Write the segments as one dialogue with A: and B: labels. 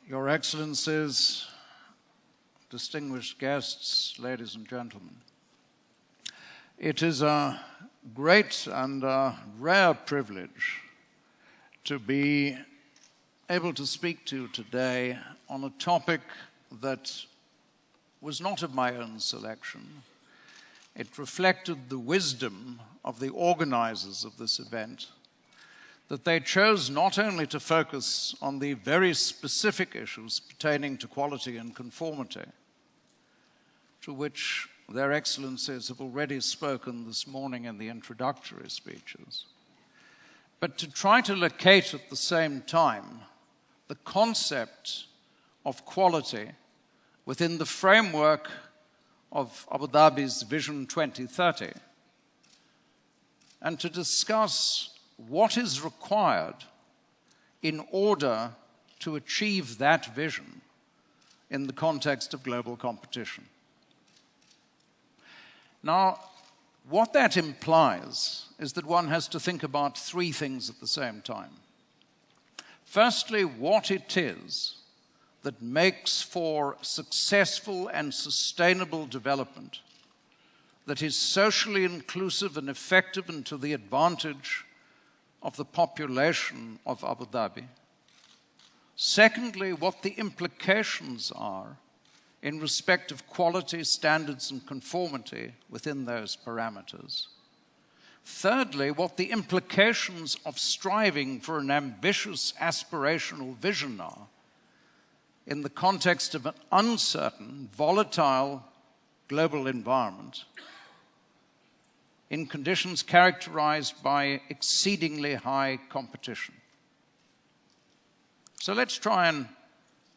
A: Your Excellencies, distinguished guests, ladies and gentlemen, it is a great and a rare privilege to be able to speak to you today on a topic that was not of my own selection. It reflected the wisdom of the organizers of this event, that they chose not only to focus on the very specific issues pertaining to quality and conformity, to which their Excellencies have already spoken this morning in the introductory speeches, but to try to locate at the same time the concept of quality within the framework of Abu Dhabi's Vision 2030, and to discuss what is required in order to achieve that vision in the context of global competition. Now, what that implies is that one has to think about three things at the same time. Firstly, what it is that makes for successful and sustainable development that is socially inclusive and effective and to the advantage of the population of Abu Dhabi. Secondly, what the implications are in respect of quality, standards, and conformity within those parameters. Thirdly, what the implications of striving for an ambitious aspirational vision are in the context of an uncertain, volatile global environment in conditions characterized by exceedingly high competition. So let's try and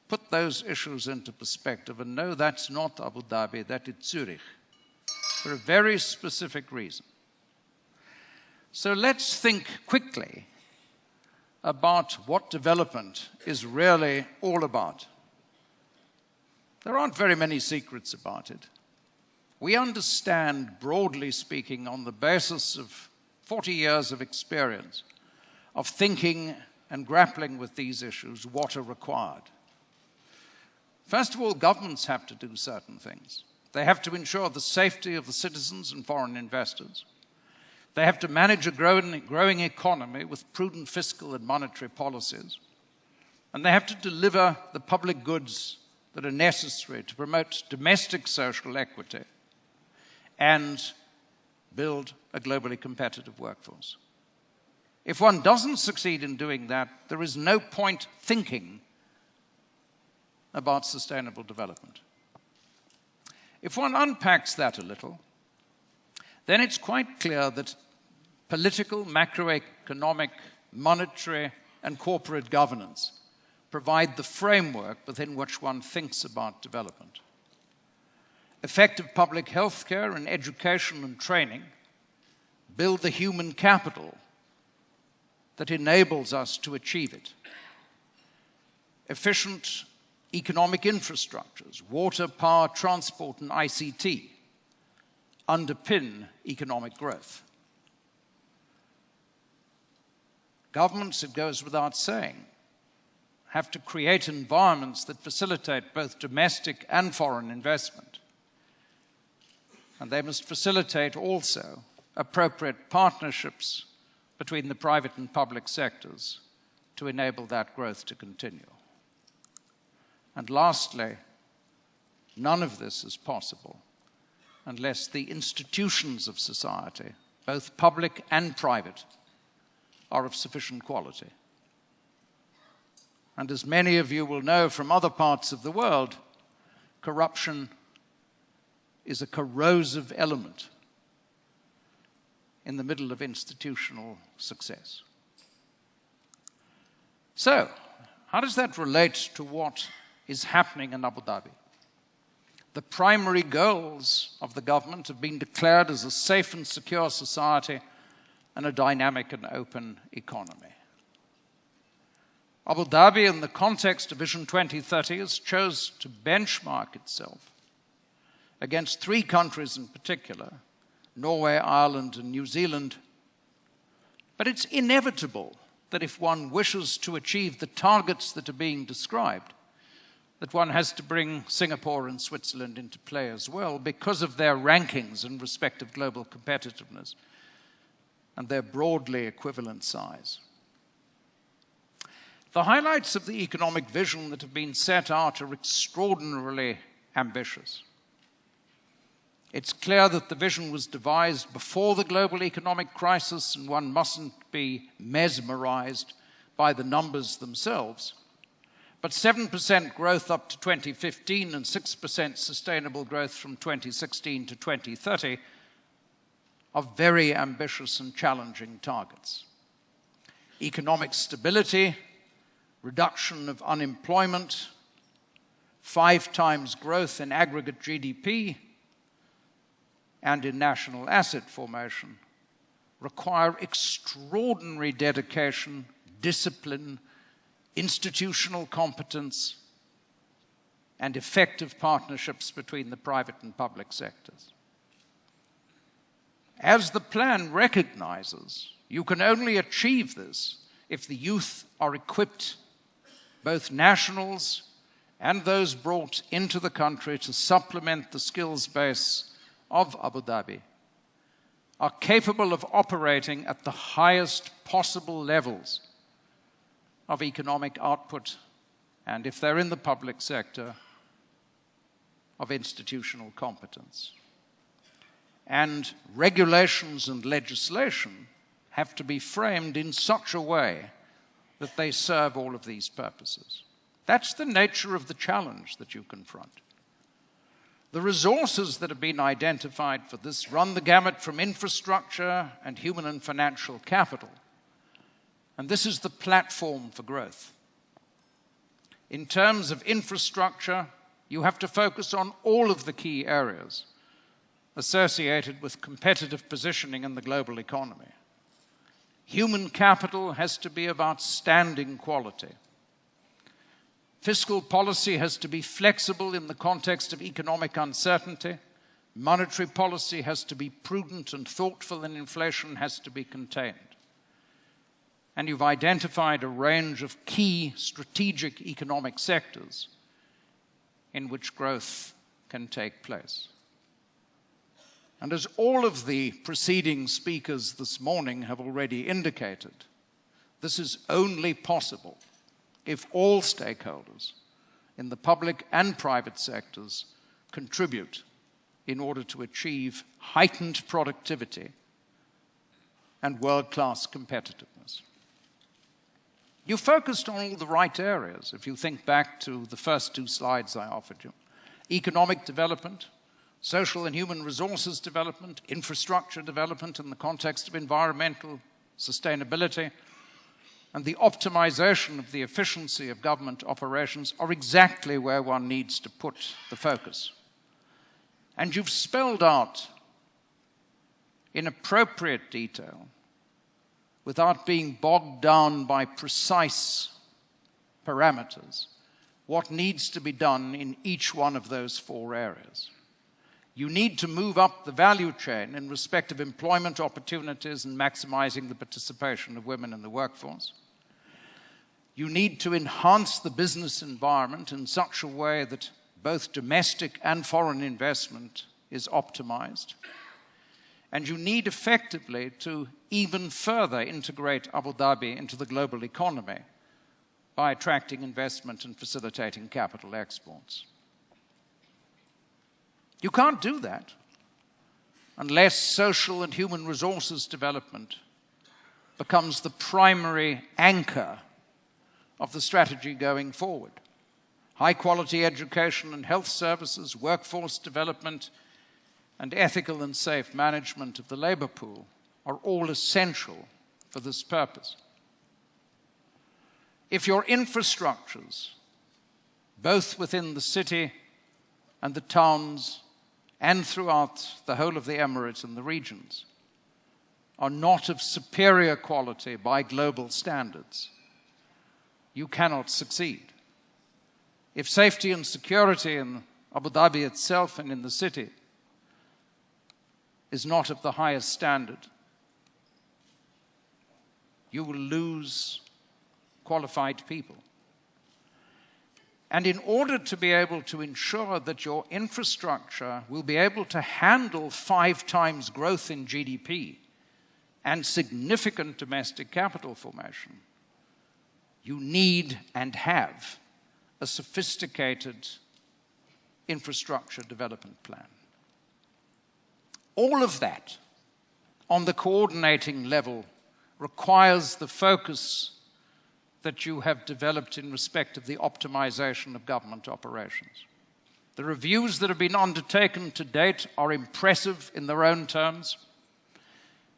A: put those issues into perspective. And no, that's not Abu Dhabi, that is Zurich, for a very specific reason. So let's think quickly about what development is really all about. There aren't very many secrets about it. We understand, broadly speaking, on the basis of 40 years of experience of thinking and grappling with these issues, what are required. First of all, governments have to do certain things. They have to ensure the safety of the citizens and foreign investors. They have to manage a growing economy with prudent fiscal and monetary policies. And they have to deliver the public goods that are necessary to promote domestic social equity and build a globally competitive workforce. If one doesn't succeed in doing that, there is no point thinking about sustainable development. If one unpacks that a little, then it's quite clear that political, macroeconomic, monetary, and corporate governance provide the framework within which one thinks about development. Effective public health care and education and training build the human capital that enables us to achieve it. Efficient economic infrastructures, water, power, transport, and ICT underpin economic growth. Governments, it goes without saying, have to create environments that facilitate both domestic and foreign investment. And they must facilitate also appropriate partnerships between the private and public sectors to enable that growth to continue. And lastly, none of this is possible unless the institutions of society, both public and private, are of sufficient quality. And as many of you will know from other parts of the world, corruption is a corrosive element in the middle of institutional success. So, how does that relate to what is happening in Abu Dhabi? The primary goals of the government have been declared as a safe and secure society and a dynamic and open economy. Abu Dhabi, in the context of Vision 2030, has chosen to benchmark itself against three countries in particular, Norway, Ireland, and New Zealand. But it's inevitable that if one wishes to achieve the targets that are being described, that one has to bring Singapore and Switzerland into play as well because of their rankings in respect of global competitiveness and their broadly equivalent size. The highlights of the economic vision that have been set out are extraordinarily ambitious. It's clear that the vision was devised before the global economic crisis, and one mustn't be mesmerized by the numbers themselves. But 7% growth up to 2015 and 6% sustainable growth from 2016 to 2030 are very ambitious and challenging targets. Economic stability, reduction of unemployment, 5 times growth in aggregate GDP and in national asset formation require extraordinary dedication, discipline, institutional competence, and effective partnerships between the private and public sectors. As the plan recognizes, you can only achieve this if the youth are equipped, both nationals and those brought into the country to supplement the skills base of Abu Dhabi, are capable of operating at the highest possible levels of economic output, and if they're in the public sector, of institutional competence. And regulations and legislation have to be framed in such a way that they serve all of these purposes. That's the nature of the challenge that you confront. The resources that have been identified for this run the gamut from infrastructure and human and financial capital. And this is the platform for growth. In terms of infrastructure, you have to focus on all of the key areas associated with competitive positioning in the global economy. Human capital has to be of outstanding quality. Fiscal policy has to be flexible in the context of economic uncertainty. Monetary policy has to be prudent and thoughtful, and inflation has to be contained. And you've identified a range of key strategic economic sectors in which growth can take place. And as all of the preceding speakers this morning have already indicated, this is only possible if all stakeholders in the public and private sectors contribute in order to achieve heightened productivity and world-class competitiveness. You focused on all the right areas, if you think back to the first 2 slides I offered you. Economic development, social and human resources development, infrastructure development in the context of environmental sustainability, and the optimization of the efficiency of government operations are exactly where one needs to put the focus. And you've spelled out in appropriate detail, without being bogged down by precise parameters, what needs to be done in each one of those 4 areas. You need to move up the value chain in respect of employment opportunities and maximizing the participation of women in the workforce. You need to enhance the business environment in such a way that both domestic and foreign investment is optimized. And you need effectively to even further integrate Abu Dhabi into the global economy by attracting investment and facilitating capital exports. You can't do that unless social and human resources development becomes the primary anchor of the strategy going forward. High-quality education and health services, workforce development, and ethical and safe management of the labor pool are all essential for this purpose. If your infrastructures, both within the city and the towns and throughout the whole of the Emirates and the regions, are not of superior quality by global standards, you cannot succeed. If safety and security in Abu Dhabi itself and in the city is not of the highest standard, you will lose qualified people. And in order to be able to ensure that your infrastructure will be able to handle 5 times growth in GDP and significant domestic capital formation, you need and have a sophisticated infrastructure development plan. All of that on the coordinating level requires the focus that you have developed in respect of the optimization of government operations. The reviews that have been undertaken to date are impressive in their own terms.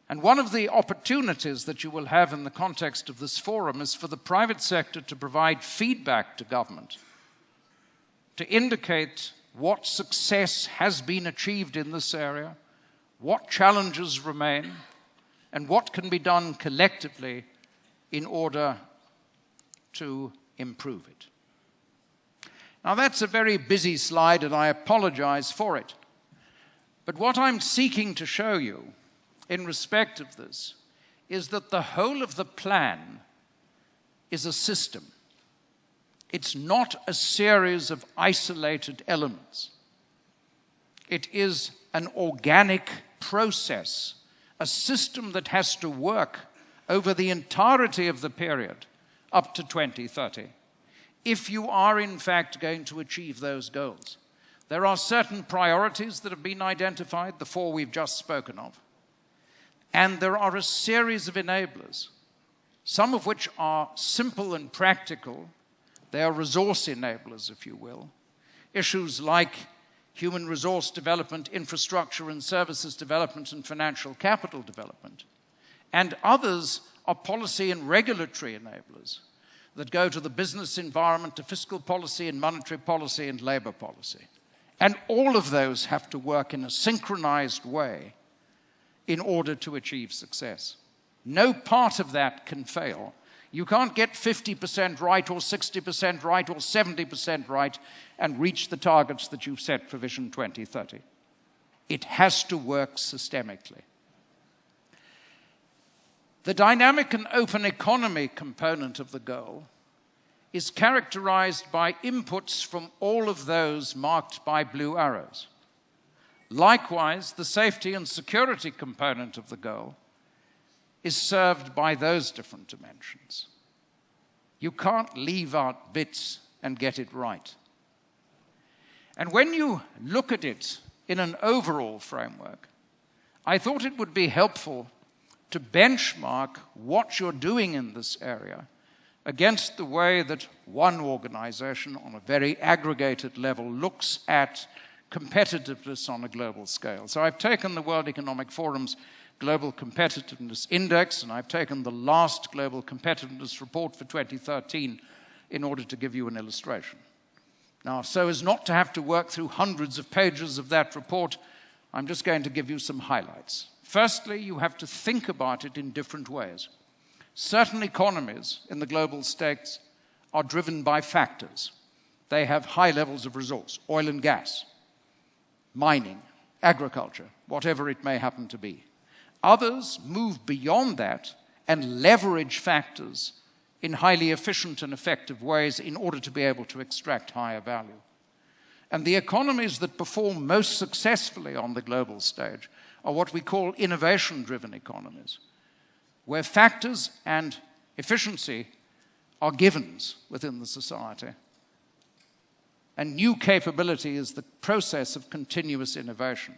A: And one of the opportunities that you will have in the context of this forum is for the private sector to provide feedback to government, to indicate what success has been achieved in this area, what challenges remain, and what can be done collectively in order to improve it. Now, that's a very busy slide, and I apologize for it. But what I'm seeking to show you in respect of this is that the whole of the plan is a system. It's not a series of isolated elements. It is an organic process, a system that has to work over the entirety of the period up to 2030, if you are in fact going to achieve those goals. There are certain priorities that have been identified, the 4 we've just spoken of, and there are a series of enablers, some of which are simple and practical. They are resource enablers, if you will. Issues like human resource development, infrastructure and services development, and financial capital development. And others are policy and regulatory enablers that go to the business environment, to fiscal policy and monetary policy and labor policy. And all of those have to work in a synchronized way in order to achieve success. No part of that can fail. You can't get 50% right or 60% right or 70% right and reach the targets that you've set for Vision 2030. It has to work systemically. The dynamic and open economy component of the goal is characterized by inputs from all of those marked by blue arrows. Likewise, the safety and security component of the goal is served by those different dimensions. You can't leave out bits and get it right. And when you look at it in an overall framework, I thought it would be helpful to benchmark what you're doing in this area against the way that one organization on a very aggregated level looks at competitiveness on a global scale. So I've taken the World Economic Forum's Global Competitiveness Index, and I've taken the last Global Competitiveness Report for 2013 in order to give you an illustration. Now, so as not to have to work through hundreds of pages of that report, I'm just going to give you some highlights. Firstly, you have to think about it in different ways. Certain economies in the global states are driven by factors. They have high levels of resource, oil and gas, mining, agriculture, whatever it may happen to be. Others move beyond that and leverage factors in highly efficient and effective ways in order to be able to extract higher value. And the economies that perform most successfully on the global stage are what we call innovation-driven economies, where factors and efficiency are givens within the society. And new capability is the process of continuous innovation.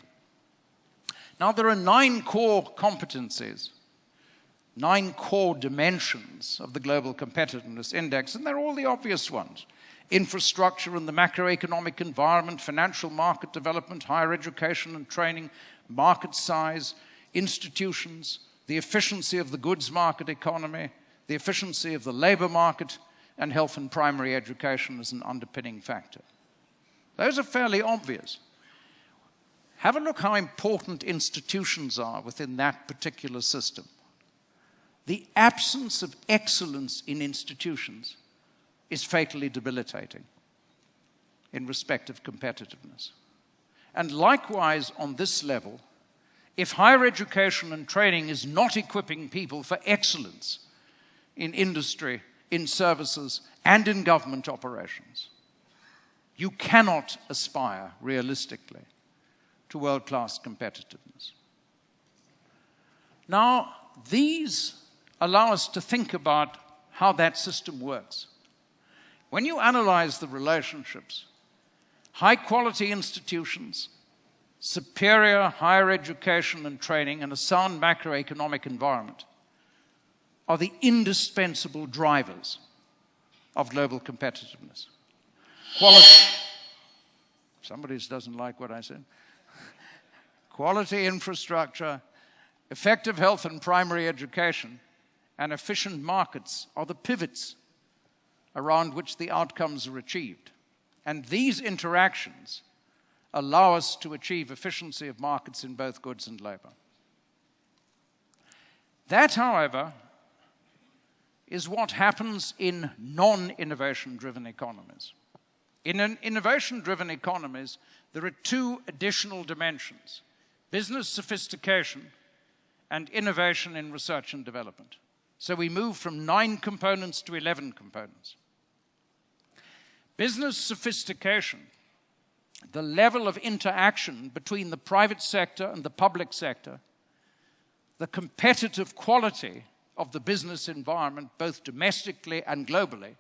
A: Now, there are 9 core competencies, 9 core dimensions of the Global Competitiveness Index, and they're all the obvious ones. Infrastructure and the macroeconomic environment, financial market development, higher education and training, market size, institutions, the efficiency of the goods market economy, the efficiency of the labor market, and health and primary education as an underpinning factor. Those are fairly obvious. Have a look how important institutions are within that particular system. The absence of excellence in institutions is fatally debilitating in respect of competitiveness. And likewise, on this level, if higher education and training is not equipping people for excellence in industry, in services, and in government operations, you cannot aspire realistically to world-class competitiveness. Now, these allow us to think about how that system works. When you analyze the relationships, high-quality institutions, superior higher education and training, and a sound macroeconomic environment are the indispensable drivers of global competitiveness. Somebody doesn't like what I said. Quality infrastructure, effective health and primary education, and efficient markets are the pivots around which the outcomes are achieved. And these interactions allow us to achieve efficiency of markets in both goods and labor. That, however, is what happens in non-innovation-driven economies. In innovation-driven economies, there are two additional dimensions: business sophistication and innovation in research and development. So we move from 9 components to 11 components. Business sophistication, the level of interaction between the private sector and the public sector, the competitive quality of the business environment, both domestically and globally,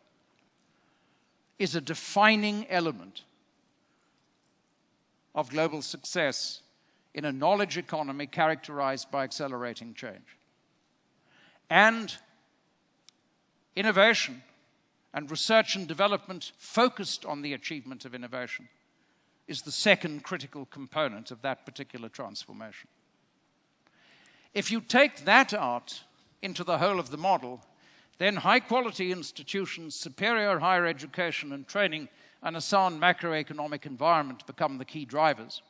A: is a defining element of global success in a knowledge economy characterized by accelerating change. And innovation and research and development focused on the achievement of innovation is the second critical component of that particular transformation. If you take that out into the whole of the model, then high-quality institutions, superior higher education and training, and a sound macroeconomic environment become the key drivers.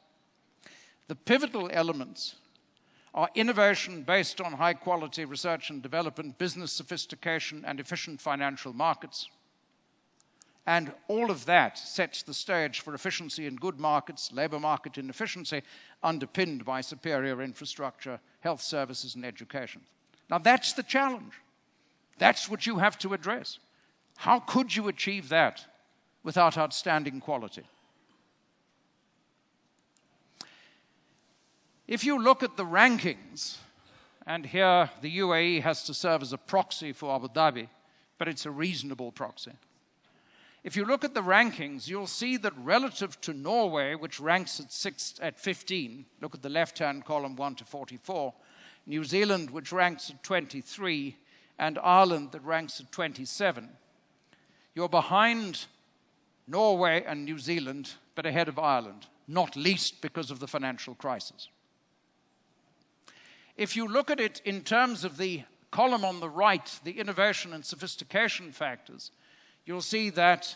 A: The pivotal elements are innovation based on high-quality research and development, business sophistication, and efficient financial markets. And all of that sets the stage for efficiency in good markets, labor market inefficiency, underpinned by superior infrastructure, health services, and education. Now, that's the challenge. That's what you have to address. How could you achieve that without outstanding quality? If you look at the rankings, and here the UAE has to serve as a proxy for Abu Dhabi, but it's a reasonable proxy. If you look at the rankings, you'll see that relative to Norway, which ranks at 15, look at the left-hand column, 1 to 44, New Zealand, which ranks at 23, and Ireland, that ranks at 27. You're behind Norway and New Zealand, but ahead of Ireland, not least because of the financial crisis. If you look at it in terms of the column on the right, the innovation and sophistication factors, you'll see that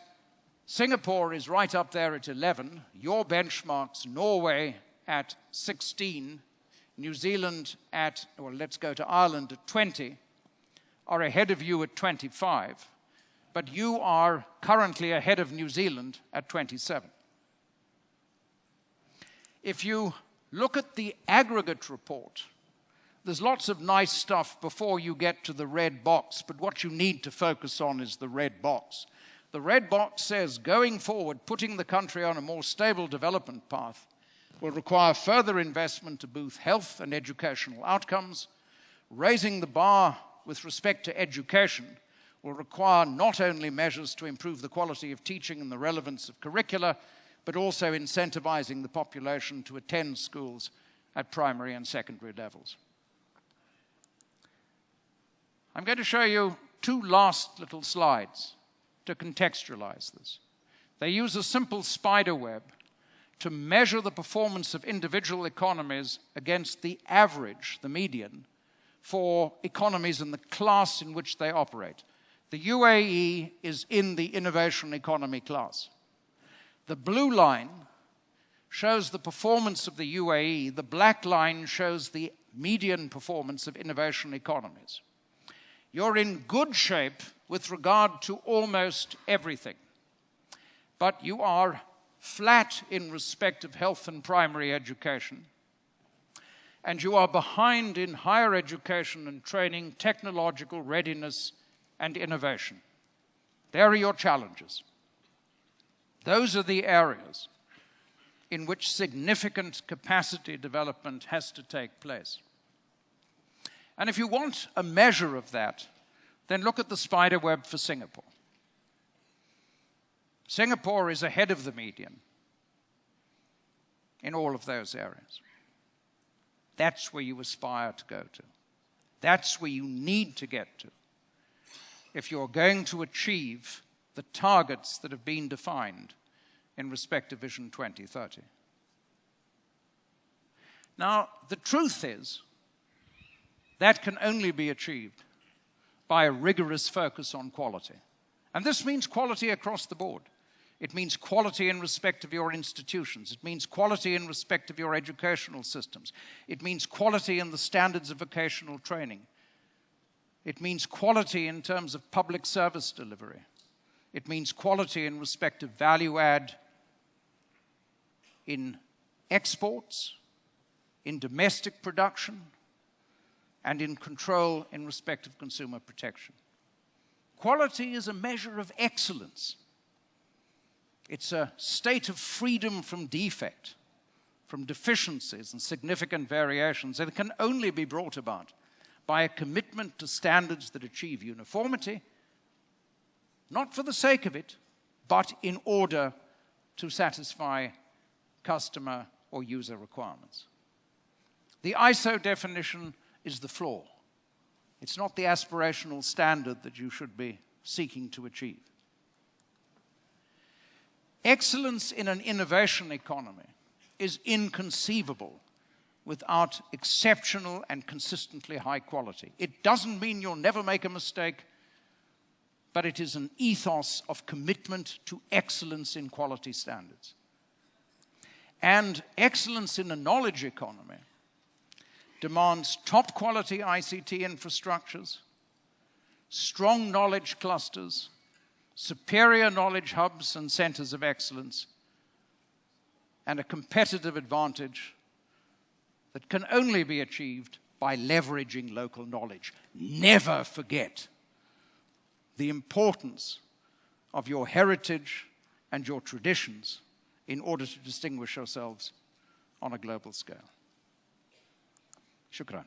A: Singapore is right up there at 11, your benchmarks, Norway at 16, New Zealand at, well, let's go to Ireland at 20, are ahead of you at 25, but you are currently ahead of New Zealand at 27. If you look at the aggregate report, there's lots of nice stuff before you get to the red box, but what you need to focus on is the red box. The red box says, going forward, putting the country on a more stable development path will require further investment to boost health and educational outcomes. Raising the bar with respect to education will require not only measures to improve the quality of teaching and the relevance of curricula, but also incentivizing the population to attend schools at primary and secondary levels. I'm going to show you 2 last little slides to contextualize this. They use a simple spider web to measure the performance of individual economies against the average, the median, for economies in the class in which they operate. The UAE is in the innovation economy class. The blue line shows the performance of the UAE. The black line shows the median performance of innovation economies. You're in good shape with regard to almost everything, but you are flat in respect of health and primary education, and you are behind in higher education and training, technological readiness, and innovation. There are your challenges. Those are the areas in which significant capacity development has to take place. And if you want a measure of that, then look at the spider web for Singapore. Singapore is ahead of the median in all of those areas. That's where you aspire to go to. That's where you need to get to if you're going to achieve the targets that have been defined in respect to Vision 2030. Now, the truth is that can only be achieved by a rigorous focus on quality. And this means quality across the board. It means quality in respect of your institutions. It means quality in respect of your educational systems. It means quality in the standards of vocational training. It means quality in terms of public service delivery. It means quality in respect of value add in exports, in domestic production, and in control in respect of consumer protection. Quality is a measure of excellence. It's a state of freedom from defect, from deficiencies and significant variations, and it can only be brought about by a commitment to standards that achieve uniformity, not for the sake of it, but in order to satisfy customer or user requirements. The ISO definition is the floor. It's not the aspirational standard that you should be seeking to achieve. Excellence in an innovation economy is inconceivable without exceptional and consistently high quality. It doesn't mean you'll never make a mistake, but it is an ethos of commitment to excellence in quality standards. And excellence in a knowledge economy demands top quality ICT infrastructures, strong knowledge clusters, superior knowledge hubs and centers of excellence, and a competitive advantage that can only be achieved by leveraging local knowledge. Never forget the importance of your heritage and your traditions in order to distinguish yourselves on a global scale. Shukran.